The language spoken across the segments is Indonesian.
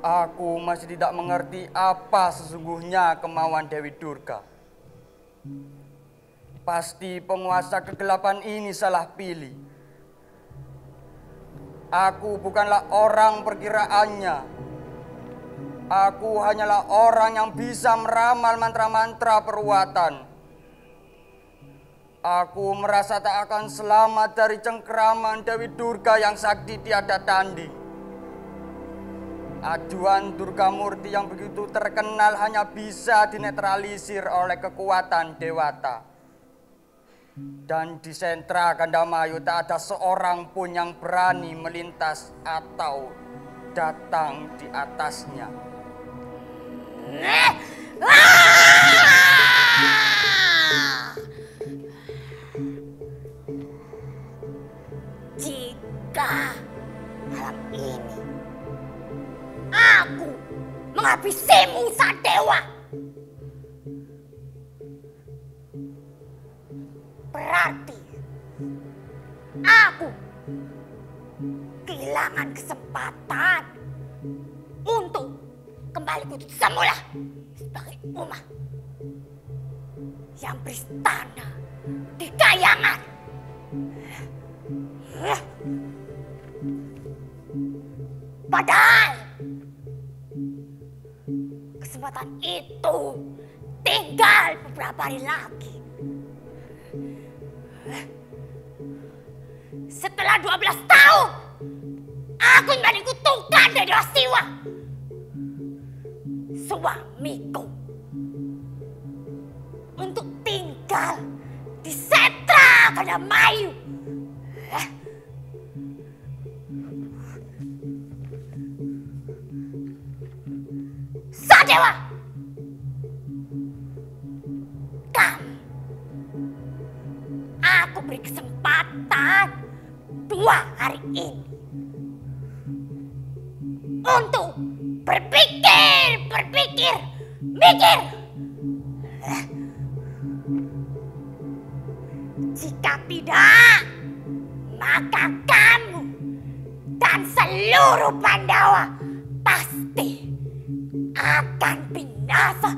Aku masih tidak mengerti apa sesungguhnya kemauan Dewi Durga. Pasti penguasa kegelapan ini salah pilih. Aku bukanlah orang perkiraannya. Aku hanyalah orang yang bisa meramal mantra-mantra perbuatan. Aku merasa tak akan selamat dari cengkeraman Dewi Durga yang sakti tiada tanding. Ajuan Durga Murti yang begitu terkenal hanya bisa dinetralisir oleh kekuatan Dewata. Dan di sentra Gandamayu tak ada seorang pun yang berani melintas atau datang di atasnya. Jika malam ini aku menghabisimu, Sadewa, berarti aku kehilangan kesempatan untuk kembali wujud semula sebagai umat yang beristana di Kayangan. Padahal kesempatan itu tinggal beberapa hari lagi. Setelah 12 tahun, aku akan dikutukan dari Dewa Siwa, suamiku, untuk tinggal di sentra Gandamayu. Sadewa, kamu, aku beri kesempatan 2 hari ini untuk mikir. Jika tidak, maka kamu dan seluruh Pandawa pasti akan binasa.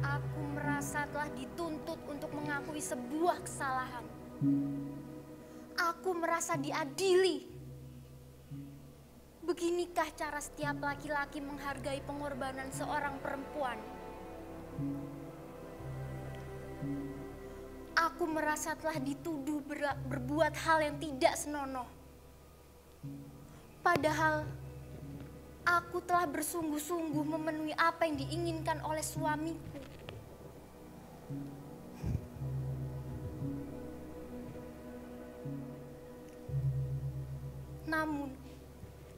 Aku merasa telah dituntut untuk mengakui sebuah kesalahan. Aku merasa diadili. Beginikah cara setiap laki-laki menghargai pengorbanan seorang perempuan? Aku merasa telah dituduh berbuat hal yang tidak senonoh. Padahal aku telah bersungguh-sungguh memenuhi apa yang diinginkan oleh suamiku. Namun,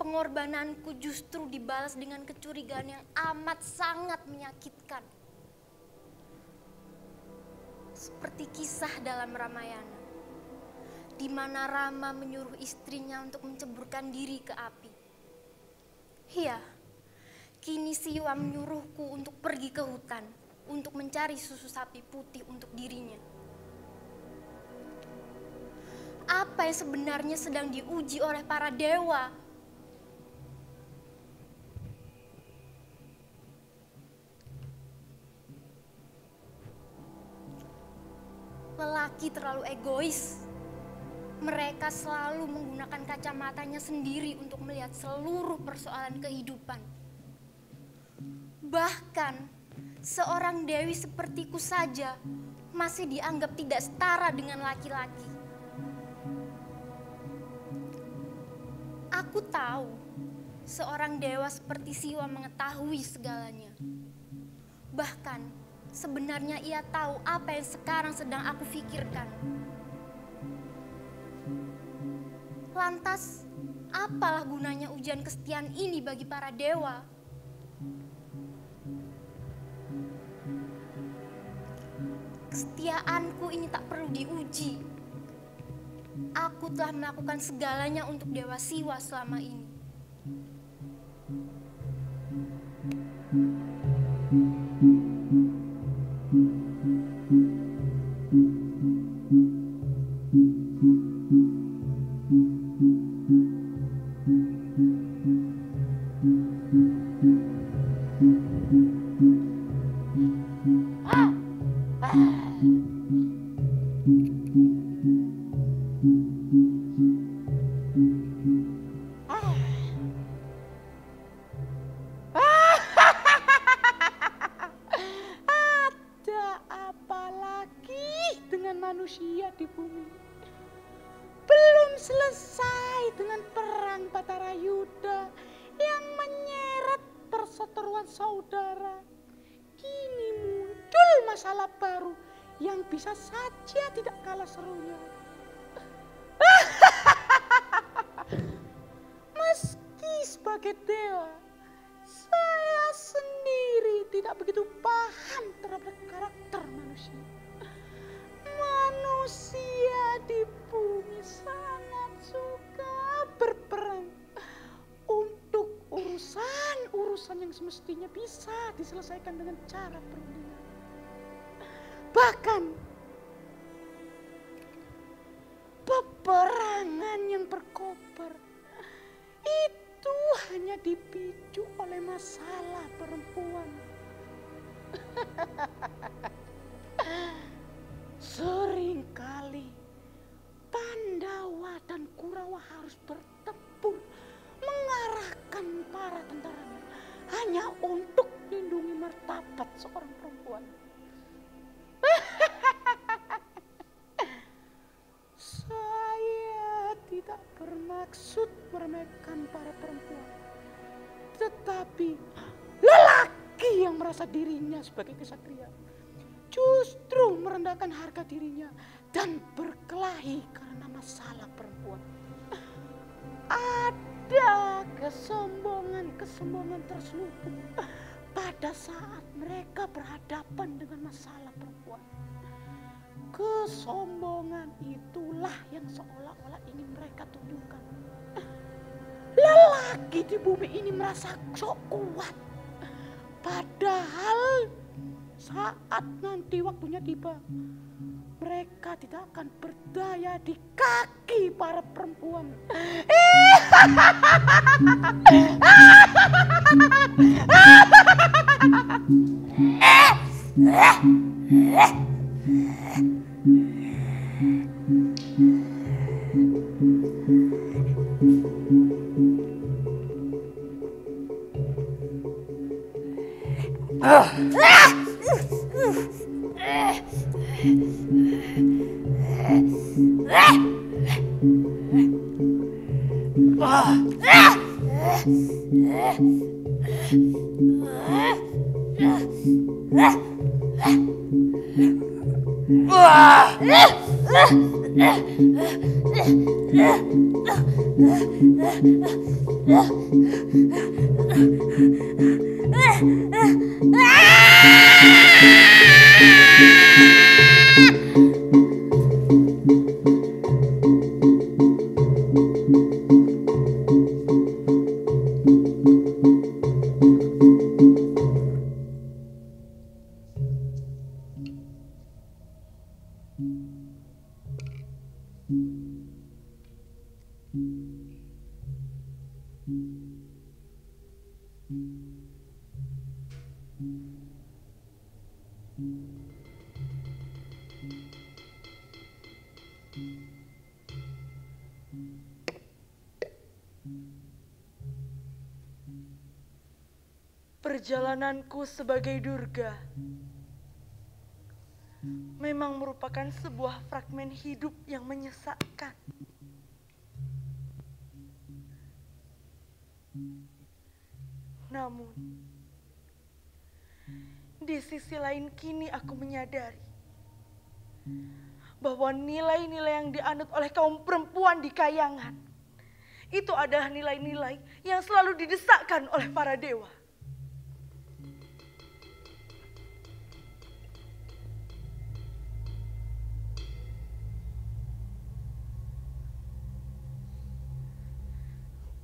pengorbananku justru dibalas dengan kecurigaan yang amat sangat menyakitkan. Seperti kisah dalam Ramayana, di mana Rama menyuruh istrinya untuk menceburkan diri ke api. Iya, kini Siwa menyuruhku untuk pergi ke hutan untuk mencari susu sapi putih untuk dirinya. Apa yang sebenarnya sedang diuji oleh para dewa? Lelaki terlalu egois. Mereka selalu menggunakan kacamatanya sendiri untuk melihat seluruh persoalan kehidupan. Bahkan seorang dewi sepertiku saja masih dianggap tidak setara dengan laki-laki. Aku tahu seorang dewa seperti Siwa mengetahui segalanya. Bahkan sebenarnya ia tahu apa yang sekarang sedang aku pikirkan. Lantas, apalah gunanya ujian kesetiaan ini bagi para dewa? Kesetiaanku ini tak perlu diuji. Aku telah melakukan segalanya untuk Dewa Siwa selama ini. Manusia di bumi belum selesai dengan perang Batarayuda yang menyeret perseteruan saudara. Kini muncul masalah baru yang bisa saja tidak kalah serunya. Meski sebagai dewa, saya sendiri tidak begitu paham terhadap karakter manusia. Manusia di bumi sangat suka berperang untuk urusan-urusan yang semestinya bisa diselesaikan dengan cara perundingan. Bahkan peperangan yang berkobar itu hanya dipicu oleh masalah perempuan. Seringkali Pandawa dan Kurawa harus bertempur mengarahkan para tentaranya hanya untuk melindungi martabat seorang perempuan. Saya tidak bermaksud meremehkan para perempuan, tetapi lelaki yang merasa dirinya sebagai kesatria justru merendahkan harga dirinya dan berkelahi karena masalah perempuan. Ada kesombongan terselubung pada saat mereka berhadapan dengan masalah perempuan. Kesombongan itulah yang seolah-olah ingin mereka tunjukkan. Lelaki di bumi ini merasa sok kuat, padahal saat nanti waktunya tiba, mereka tidak akan berdaya di kaki para perempuan. Perjalananku sebagai Durga memang merupakan sebuah fragmen hidup yang menyesakkan. Namun, di sisi lain kini aku menyadari bahwa nilai-nilai yang dianut oleh kaum perempuan di Kahyangan itu adalah nilai-nilai yang selalu didesakkan oleh para dewa.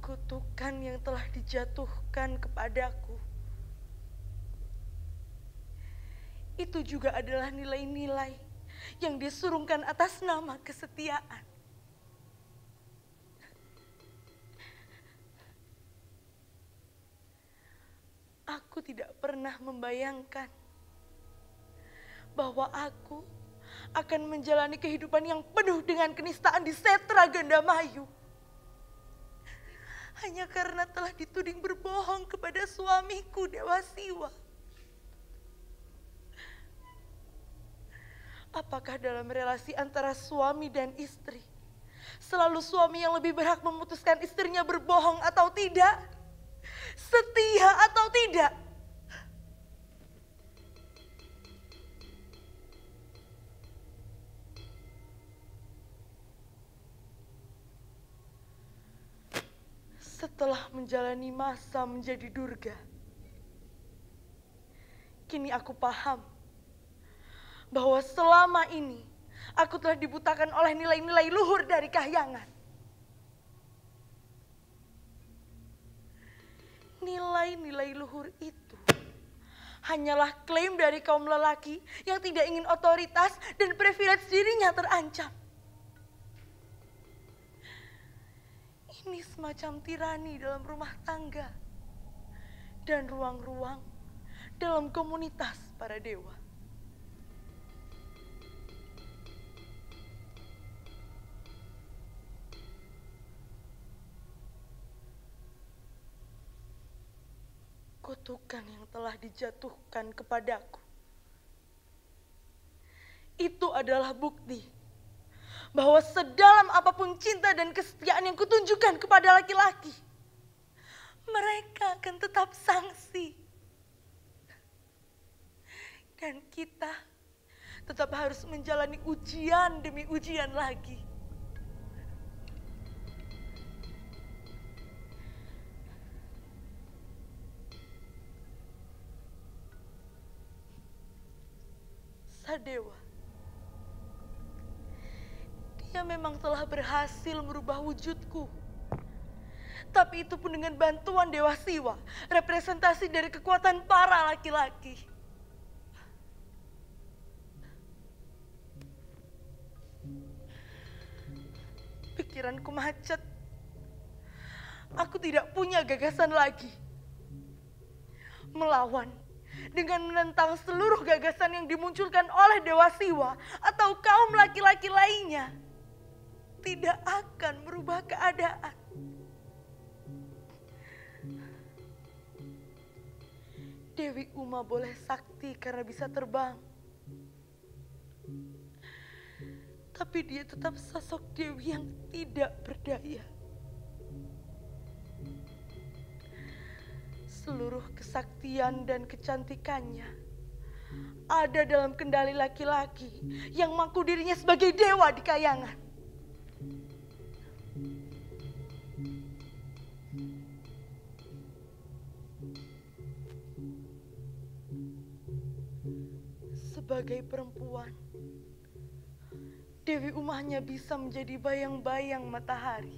Kutukan yang telah dijatuhkan kepadaku itu juga adalah nilai-nilai yang disurungkan atas nama kesetiaan. Aku tidak pernah membayangkan bahwa aku akan menjalani kehidupan yang penuh dengan kenistaan di Setra Gandamayu. Hanya karena telah dituding berbohong kepada suamiku Dewa Siwa. Apakah dalam relasi antara suami dan istri, selalu suami yang lebih berhak memutuskan istrinya berbohong atau tidak? Setia atau tidak? Setelah menjalani masa menjadi Durga, kini aku paham bahwa selama ini aku telah dibutakan oleh nilai-nilai luhur dari Kahyangan. Nilai-nilai luhur itu hanyalah klaim dari kaum lelaki yang tidak ingin otoritas dan privilege dirinya terancam. Ini semacam tirani dalam rumah tangga dan ruang-ruang dalam komunitas para dewa. Kutukan yang telah dijatuhkan kepadaku itu adalah bukti bahwa sedalam apapun cinta dan kesetiaan yang kutunjukkan kepada laki-laki, mereka akan tetap sangsi. Dan kita tetap harus menjalani ujian demi ujian lagi. Sadewa, dia memang telah berhasil merubah wujudku. Tapi itu pun dengan bantuan Dewa Siwa, representasi dari kekuatan para laki-laki. Pikiranku macet. Aku tidak punya gagasan lagi. Melawan dengan menentang seluruh gagasan yang dimunculkan oleh Dewa Siwa atau kaum laki-laki lainnya tidak akan merubah keadaan. Dewi Uma boleh sakti karena bisa terbang. Tapi dia tetap sosok dewi yang tidak berdaya. Seluruh kesaktian dan kecantikannya ada dalam kendali laki-laki yang mengaku dirinya sebagai dewa di Kahyangan. Sebagai perempuan, Dewi Uma hanya bisa menjadi bayang-bayang matahari.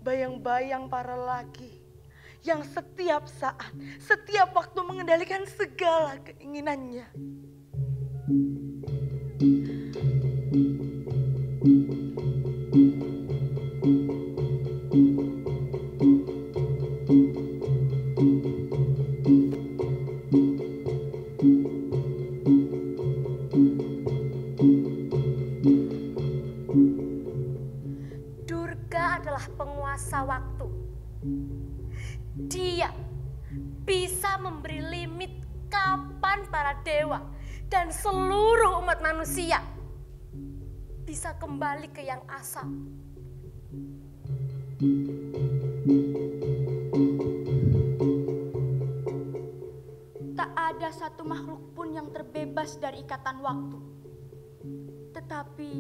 Bayang-bayang para laki yang setiap saat, setiap waktu mengendalikan segala keinginannya. Durga adalah penguasa waktu. Dia kehidupan para dewa dan seluruh umat manusia bisa kembali ke yang asal. Tak ada satu makhluk pun yang terbebas dari ikatan waktu. Tetapi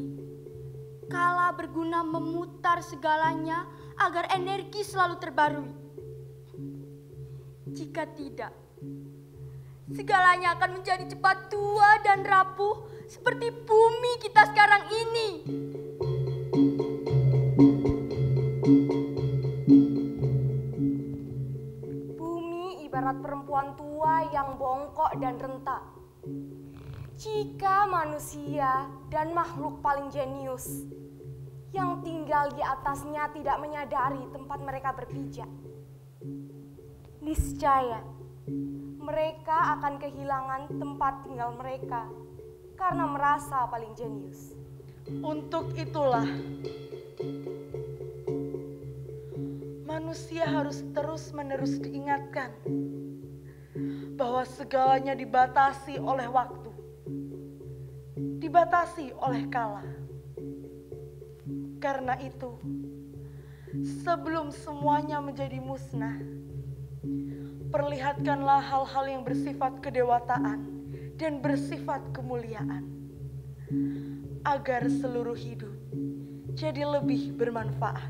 kala berguna memutar segalanya agar energi selalu terbarui. Jika tidak, segalanya akan menjadi cepat tua dan rapuh seperti bumi kita sekarang ini. Bumi ibarat perempuan tua yang bongkok dan renta. Jika manusia dan makhluk paling jenius yang tinggal di atasnya tidak menyadari tempat mereka berpijak, niscaya mereka akan kehilangan tempat tinggal mereka karena merasa paling jenius. Untuk itulah manusia harus terus-menerus diingatkan bahwa segalanya dibatasi oleh waktu, dibatasi oleh kala. Karena itu, sebelum semuanya menjadi musnah, perlihatkanlah hal-hal yang bersifat kedewataan dan bersifat kemuliaan, agar seluruh hidup jadi lebih bermanfaat.